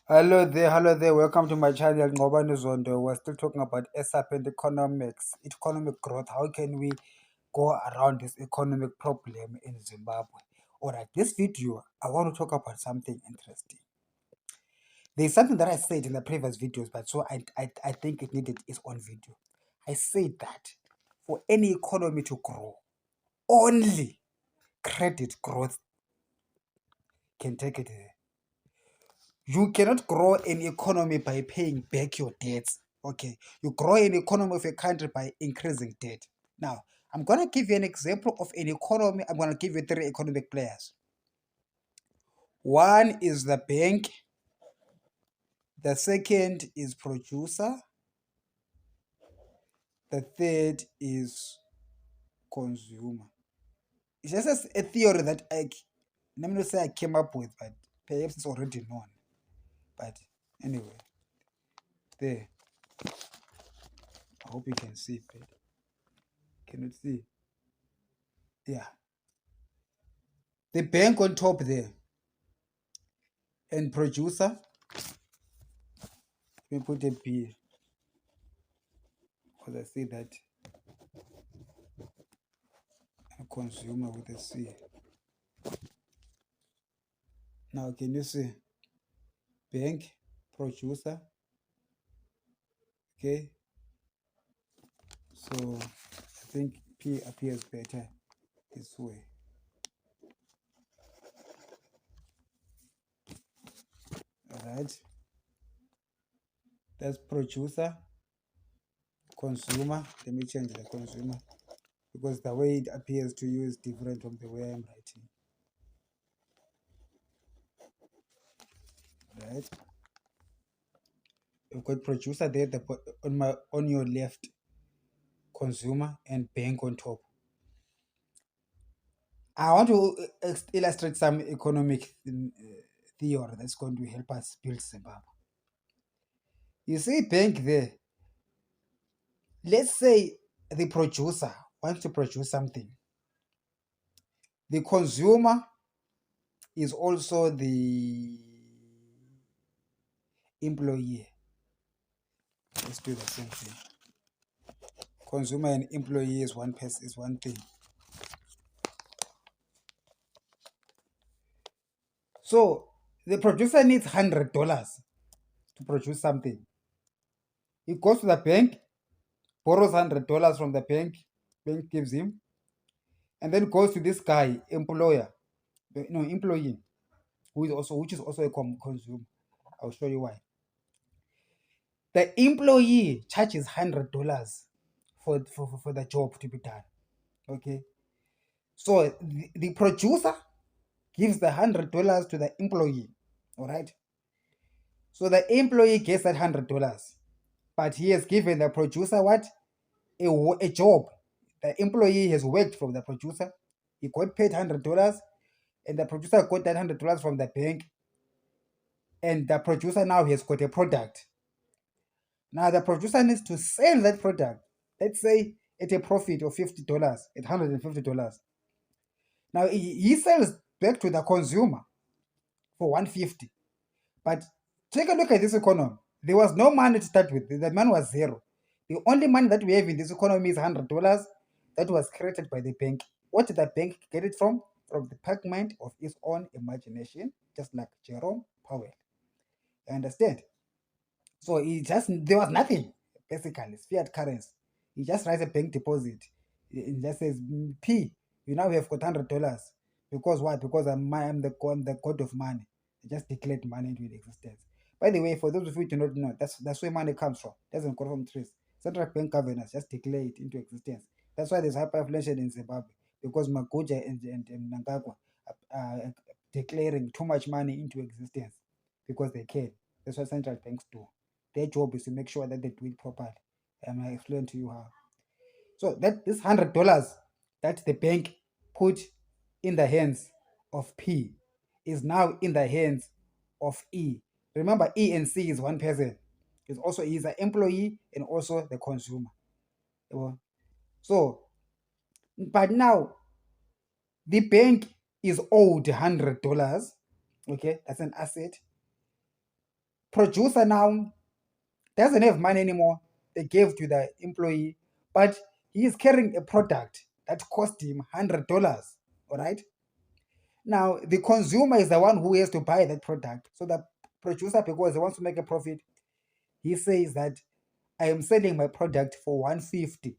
Hello there. Welcome to my channel, Ngobani Zondo. We're still talking about ASAP and economics, economic growth. How can we go around this economic problem in Zimbabwe? Alright, this video, I want to talk about something interesting. There's something that I said in the previous videos, but so I think it needed its own video. I said that for any economy to grow, only credit growth can take it there. You cannot grow an economy by paying back your debts. Okay, you grow an economy of a country by increasing debt. Now, I'm going to give you an example of an economy. I'm going to give you three economic players. One is the bank, the second is producer, the third is consumer. It's just a theory that let me not say I came up with, but perhaps it's already known. But anyway, there. I hope you can see it. Can you see? Yeah. The bank on top there. And producer, we put a B because I see that a consumer with a C. Now can you see bank, producer? Okay, so I think P appears better this way. Alright, that's producer, consumer. Let me change the consumer because the way it appears to you is different from the way I'm writing. Right, you've got producer there on your left, consumer, and bank on top. I want to illustrate some economic theory that's going to help us build Zimbabwe. You see bank there. Let's say the producer wants to produce something. The consumer is also the employee. Let's do the same thing. Consumer and employee is one person, is one thing. So the producer needs $100 to produce something. He goes to the bank, borrows $100 from the bank gives him, and then goes to this guy, employee, which is also a consumer. I'll show you why. The employee charges $100 for the job to be done. Okay, so the producer gives the $100 to the employee. All right, so the employee gets that $100, but he has given the producer what? A job. The employee has worked from the producer. He got paid $100, and the producer got that $100 from the bank. And the producer now has got a product. Now the producer needs to sell that product, let's say at a profit of $50, at $150. Now he sells back to the consumer for $150. But take a look at this economy. There was no money to start with. The money was zero. The only money that we have in this economy is $100 that was created by the bank. What did the bank get it from? From the pigment of its own imagination, just like Jerome Powell. You understand? So there was nothing, basically. It's fiat currency. He just writes a bank deposit. It just says, P, you now have got $100. Because what? Because I'm the god of money. I just declared money into existence. By the way, for those of you who do not know, that's where money comes from. It doesn't come from trees. Central bank governors just declare it into existence. That's why there's hyperinflation in Zimbabwe. Because Magoja and Mnangagwa are declaring too much money into existence because they can. That's what central banks do. Their job is to make sure that they do it properly. And I explain to you how. So that this $100 that the bank put in the hands of P is now in the hands of E. Remember, E and C is one person. He's an employee and also the consumer. So, but now the bank is owed $100. Okay, that's an asset. Producer now doesn't have money anymore. They gave to the employee, but he is carrying a product that cost him $100. All right. Now the consumer is the one who has to buy that product. So the producer, because he wants to make a profit, he says that I am selling my product for 150.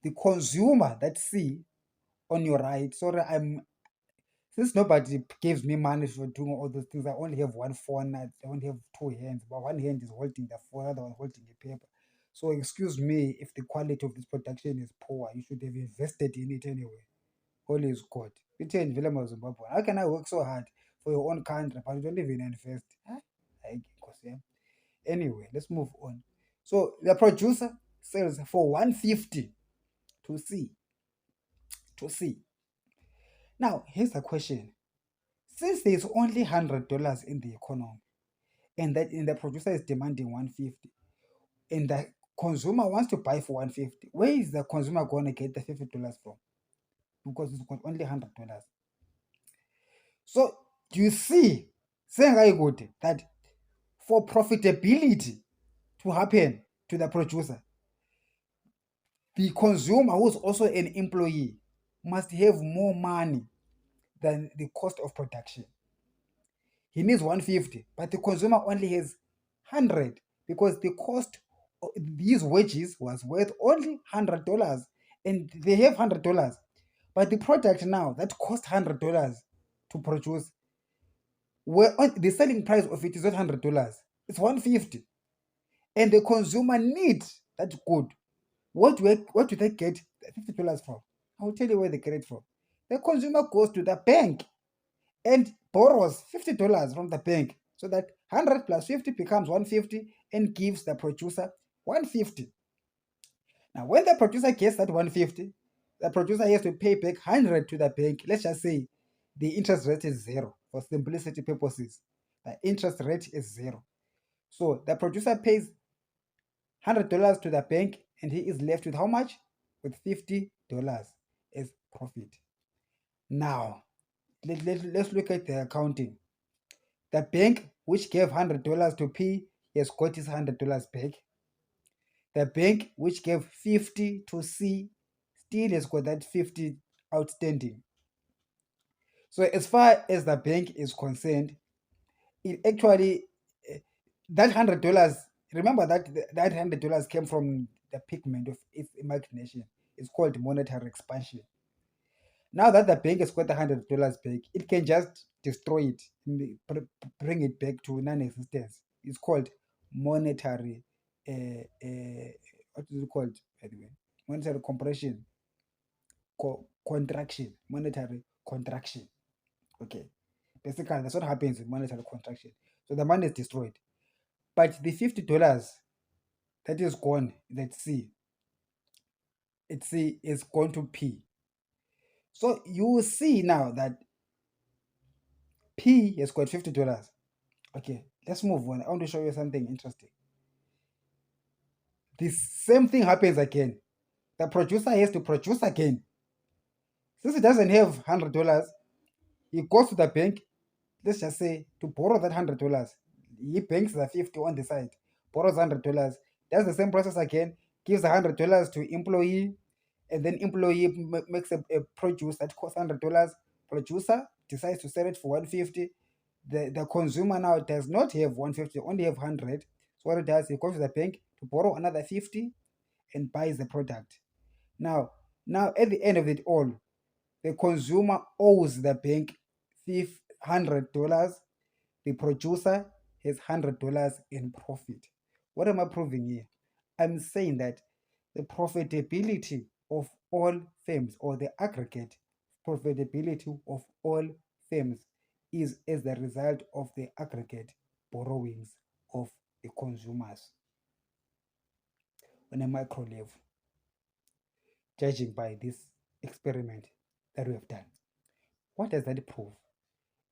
The consumer that see on your right, sorry, since nobody gives me money for doing all those things, I only have one phone, I only have two hands, but one hand is holding the phone, the other one holding the paper. So excuse me if the quality of this production is poor. You should have invested in it anyway. Holy is God. How can I work so hard for your own country, but you don't even invest? Huh? Anyway, let's move on. So the producer sells for 150 to C. To C. Now, here's the question. Since there's only $100 in the economy, and the producer is demanding 150, and the consumer wants to buy for 150, where is the consumer going to get the $50 from? Because it's got only $100. So do you see, saying I good that for profitability to happen to the producer, the consumer, who's also an employee, must have more money than the cost of production. He needs 150, but the consumer only has 100 because the cost of these wages was worth only $100, and they have $100. But the product now that cost $100 to produce, where the selling price of it is not $100, it's 150, and the consumer needs that good. What do they get $50 from? I will tell you where they get it from. The consumer goes to the bank and borrows $50 from the bank, so that 100 plus 50 becomes 150 and gives the producer 150. Now, when the producer gets that 150, the producer has to pay back 100 to the bank. Let's just say the interest rate is zero for simplicity purposes. The interest rate is zero. So the producer pays $100 to the bank, and he is left with how much? With $50 as profit. Now, let's look at the accounting. The bank which gave $100 to P has got his $100 back. The bank which gave 50 to C still has got that 50 outstanding. So as far as the bank is concerned, it actually that $100. Remember that $100 came from the pigment of its imagination. It's called monetary expansion. Now that the bank has got the $100 back, it can just destroy it, bring it back to non-existence. It's called monetary, what is it called, by the way? Monetary compression, contraction, monetary contraction. Okay, basically that's what happens with monetary contraction. So the money is destroyed, but the $50 that is gone, let's see, is going to P. So you will see now that P has got $50. Okay, let's move on. I want to show you something interesting. The same thing happens again. The producer has to produce again. Since he doesn't have $100, he goes to the bank, let's just say, to borrow that $100. He banks the 50 on the side, borrows $100, does the same process again, gives the $100 to employee, and then employee makes a produce that costs $100. Producer decides to sell it for 150. The consumer now does not have 150, only have 100. So what it does, he goes to the bank to borrow another 50 and buys the product. Now at the end of it all, the consumer owes the bank $100. The producer has $100 in profit. What am I proving here? I'm saying that the profitability of all firms, or the aggregate profitability of all firms, is as the result of the aggregate borrowings of the consumers on a micro level, judging by this experiment that we have done. What does that prove?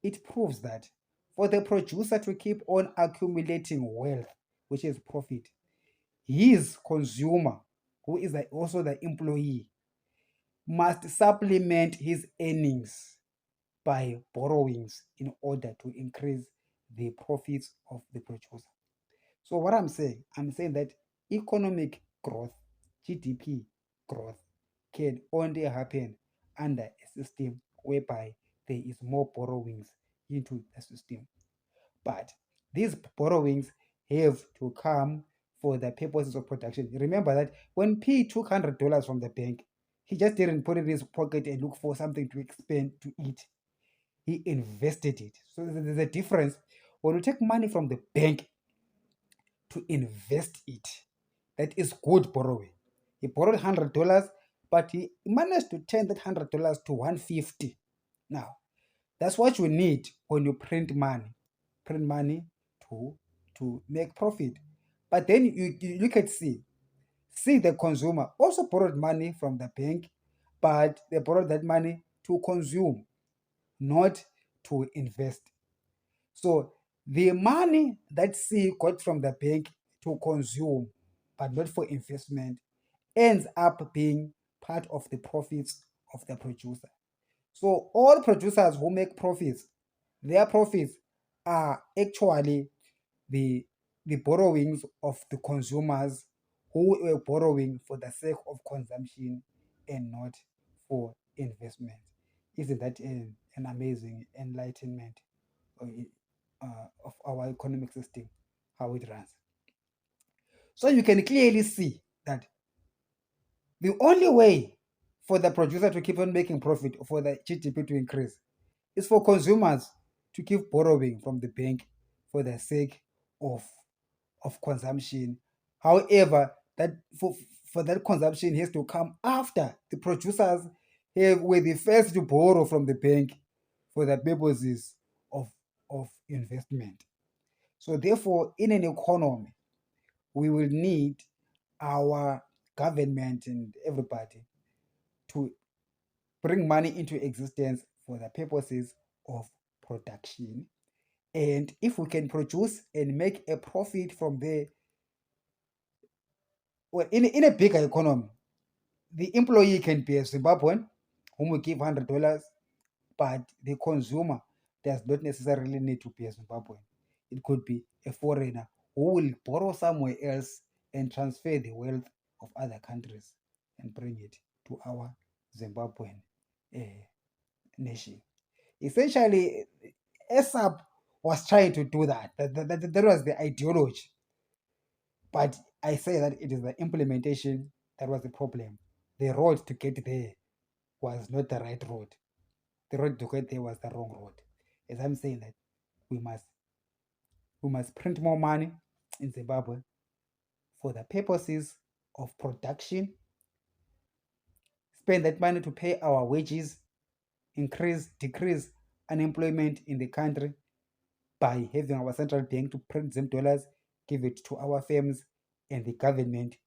It proves that for the producer to keep on accumulating wealth, which is profit, his consumer, who is also the employee, must supplement his earnings by borrowings in order to increase the profits of the producer. So what I'm saying that economic growth, GDP growth, can only happen under a system whereby there is more borrowings into the system. But these borrowings have to come for the purposes of production. Remember that when P took $100 from the bank, he just didn't put it in his pocket and look for something to expend to eat. He invested it. So there's a difference. When you take money from the bank to invest it, that is good borrowing. He borrowed $100, but he managed to turn that $100 to $150. Now, that's what you need when you print money. Print money to make profit. But then you look at C. C, the consumer, also borrowed money from the bank, but they borrowed that money to consume, not to invest. So the money that C got from the bank to consume, but not for investment, ends up being part of the profits of the producer. So all producers who make profits, their profits are actually the borrowings of the consumers who were borrowing for the sake of consumption and not for investment. Isn't that an amazing enlightenment of our economic system, how it runs? So you can clearly see that the only way for the producer to keep on making profit, for the GDP to increase, is for consumers to keep borrowing from the bank for the sake of consumption. However, that for that consumption has to come after the producers were the first to borrow from the bank for the purposes of investment. So therefore, in an economy, we will need our government and everybody to bring money into existence for the purposes of production. And if we can produce and make a profit from there, well, in a bigger economy, the employee can be a Zimbabwean whom we give $100, but the consumer does not necessarily need to be a Zimbabwean. It could be a foreigner who will borrow somewhere else and transfer the wealth of other countries and bring it to our Zimbabwean nation. Essentially, ESAP was trying to do that. That was the ideology. But I say that it is the implementation that was the problem. The road to get there was not the right road. The road to get there was the wrong road. As I'm saying that we must print more money in Zimbabwe for the purposes of production, spend that money to pay our wages, decrease unemployment in the country by having our central bank to print them dollars, give it to our firms and the government,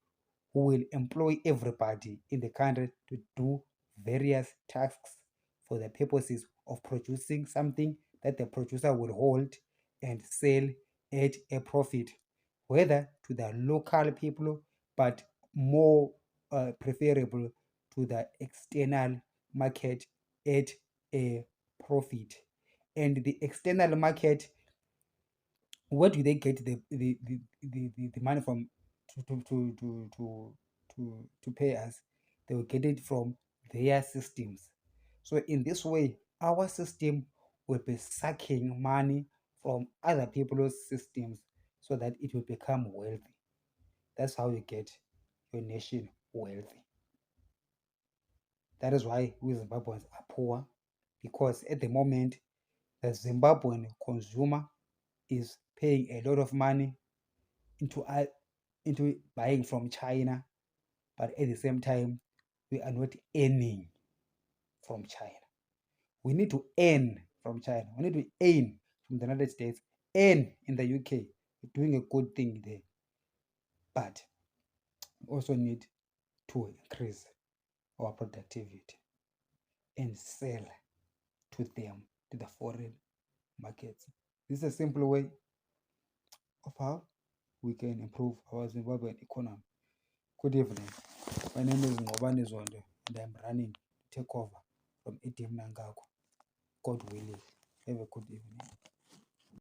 who will employ everybody in the country to do various tasks for the purposes of producing something that the producer will hold and sell at a profit, whether to the local people, but more preferable to the external market at a profit. And the external market, where do they get the money from to pay us? They will get it from their systems. So in this way, our system will be sucking money from other people's systems so that it will become wealthy. That's how you get your nation wealthy. That is why we Zimbabweans are poor, because at the moment the Zimbabwean consumer is paying a lot of money into buying from China, but at the same time, we are not earning from China. We need to earn from China. We need to earn from the United States, earn in the UK. We're doing a good thing there. But we also need to increase our productivity and sell to them, to the foreign markets. This is a simple way of how we can improve our Zimbabwean economy. Good evening. My name is Ngobani Zondo and I'm running to take over from ATM Nangako. God willing. Have a good evening.